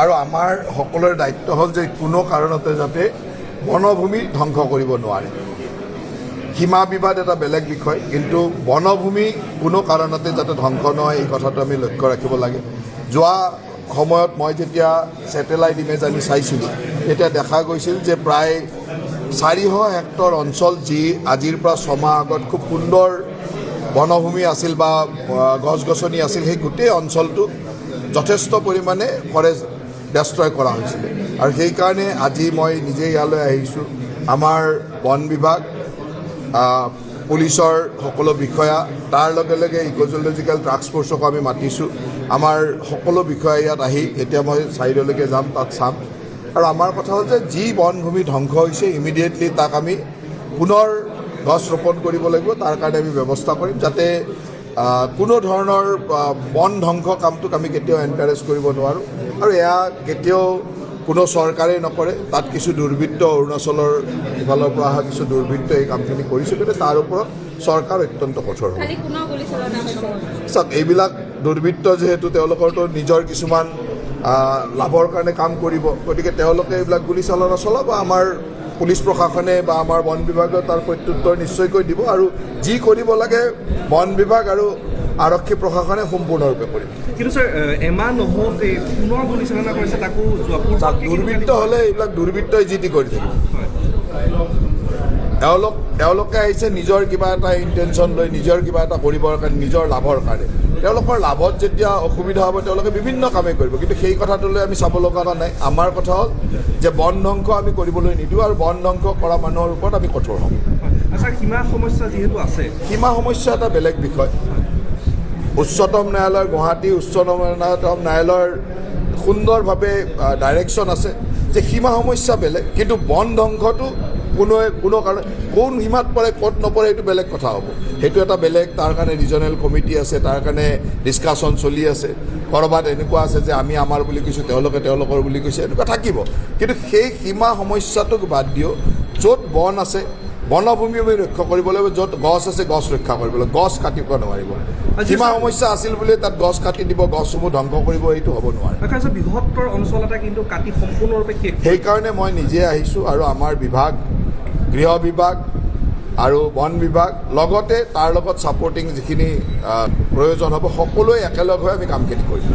আৰু আমাৰ সকলোৰে দায়িত্ব হ'ল যে কোনো কাৰণতে যাতে বনভূমি ধ্বংস কৰিব নোৱাৰে। সীমা বিবাদ এটা বেলেগ বিষয়, কিন্তু বনভূমি কোনো কাৰণতে যাতে ধ্বংস নহয় এই কথাটো আমি লক্ষ্য ৰাখিব লাগে। যোৱা সময়ত মই যেতিয়া ছেটেলাইট ইমেজ আনি চাইছিলোঁ তেতিয়া দেখা গৈছিল যে প্ৰায় 400 হেক্টৰ অঞ্চল যি আজিৰ পৰা 6 মাহ আগত খুব সুন্দৰ বনভূমি আছিল বা গছ গছনি আছিল, সেই গোটেই অঞ্চলটো যথেষ্ট পৰিমাণে ফৰেষ্ট ডেষ্ট্ৰয় কৰা হৈছিলে। আৰু সেইকাৰণে আজি মই নিজে ইয়ালৈ আহিছোঁ। আমাৰ বন বিভাগ, পুলিচৰ সকলো বিষয়া, তাৰ লগে লগে ইক'জলজিকেল টাস্ক ফ'ৰ্চকো আমি মাতিছোঁ। আমাৰ সকলো বিষয়া ইয়াত আহি এতিয়া মই চাইডলৈকে যাম, তাত চাম। আৰু আমাৰ কথা হ'ল যে যি বনভূমি ধ্বংস হৈছে ইমিডিয়েটলি তাক আমি পুনৰ গছ ৰোপণ কৰিব লাগিব। তাৰ কাৰণে আমি ব্যৱস্থা কৰিম যাতে কোনো ধৰণৰ বন ধ্বংস কামটোক আমি কেতিয়াও এনকাৰেজ কৰিব নোৱাৰোঁ। আৰু এয়া কেতিয়াও কোনো চৰকাৰেই নকৰে। তাত কিছু দুৰ্বৃত্ত, অৰুণাচলৰ ইফালৰ পৰা অহা কিছু দুৰ্বৃত্ত এই কামখিনি কৰিছে, কিন্তু তাৰ ওপৰত চৰকাৰ অত্যন্ত কঠোৰ হ'ব। চাওক, এইবিলাক দুৰ্বৃত্ত যিহেতু তেওঁলোকৰতো নিজৰ কিছুমান লাভৰ কাৰণে কাম কৰিব, গতিকে তেওঁলোকে এইবিলাক গুলীচালনা চলাব। আমাৰ পুলিচ প্ৰশাসনে বা আমাৰ বন বিভাগে তাৰ প্ৰত্যুত্তৰ নিশ্চয়কৈ দিব, আৰু যি কৰিব লাগে বন বিভাগ আৰু আৰক্ষী প্ৰশাসনে সম্পূৰ্ণৰূপে কৰিব। কিন্তু ছাৰ, এমাহ নহওঁতে পুনৰ গুলীচালনা কৰিছে, তাকো দুৰ্বৃত্ত হ'লে এইবিলাক দুৰ্বৃত্তই যি টি কৰি থাকিব। তেওঁলোকে আহিছে নিজৰ কিবা এটা ইণ্টেনশ্যন লৈ, নিজৰ কিবা এটা কৰিবৰ কাৰণে, নিজৰ লাভৰ কাৰণে। তেওঁলোকৰ লাভত যেতিয়া অসুবিধা হ'ব তেওঁলোকে বিভিন্ন কামেই কৰিব, কিন্তু সেই কথাটোলৈ আমি চাব লগা নাই। আমাৰ কথা হ'ল যে বন ধ্বংস আমি কৰিবলৈ নিদিওঁ, আৰু বন ধ্বংস কৰা মানুহৰ ওপৰত আমি কঠোৰ হ'ম। আচ্ছা, সীমা সমস্যা যিহেতু আছে, সীমা সমস্যা এটা বেলেগ বিষয়। উচ্চতম ন্যায়ালয়, গুৱাহাটী উচ্চতম ন্যায়ালয়ৰ সুন্দৰভাৱে ডাইৰেকশ্যন আছে যে সীমা সমস্যা বেলেগ, কিন্তু বন ধ্বংসটো কোনো কাৰণ কোন সীমাত পৰে ক'ত নপৰে এইটো বেলেগ কথা হ'ব। সেইটো এটা বেলেগ, তাৰ কাৰণে ৰিজনেল কমিটি আছে, তাৰ কাৰণে ডিছকাশ্যন চলি আছে। ক'ৰবাত এনেকুৱা আছে যে আমি আমাৰ বুলি কৈছোঁ, তেওঁলোকে তেওঁলোকৰ বুলি কৈছে, এনেকুৱা থাকিব। কিন্তু সেই সীমা সমস্যাটোক বাদ দিওঁ, য'ত বন আছে বনভূমি আমি ৰক্ষা কৰিব লাগিব, য'ত গছ আছে গছ ৰক্ষা কৰিব লাগিব, গছ কাটিব নোৱাৰিব। সীমা সমস্যা আছিল বুলি তাত গছ কাটি দিব, গছসমূহ ধ্বংস কৰিব, এইটো হ'ব নোৱাৰে। বৃহত্তৰ অঞ্চল এটা কিন্তু কাটি সম্পূৰ্ণৰূপে শেষ। সেইকাৰণে মই নিজে আহিছোঁ, আৰু আমাৰ বিভাগ, গৃহ বিভাগ আৰু বন বিভাগ, লগতে তাৰ লগত ছাপৰ্টিং যিখিনি প্ৰয়োজন হ'ব, সকলোৱে একেলগ হৈ আমি কামখিনি কৰিম।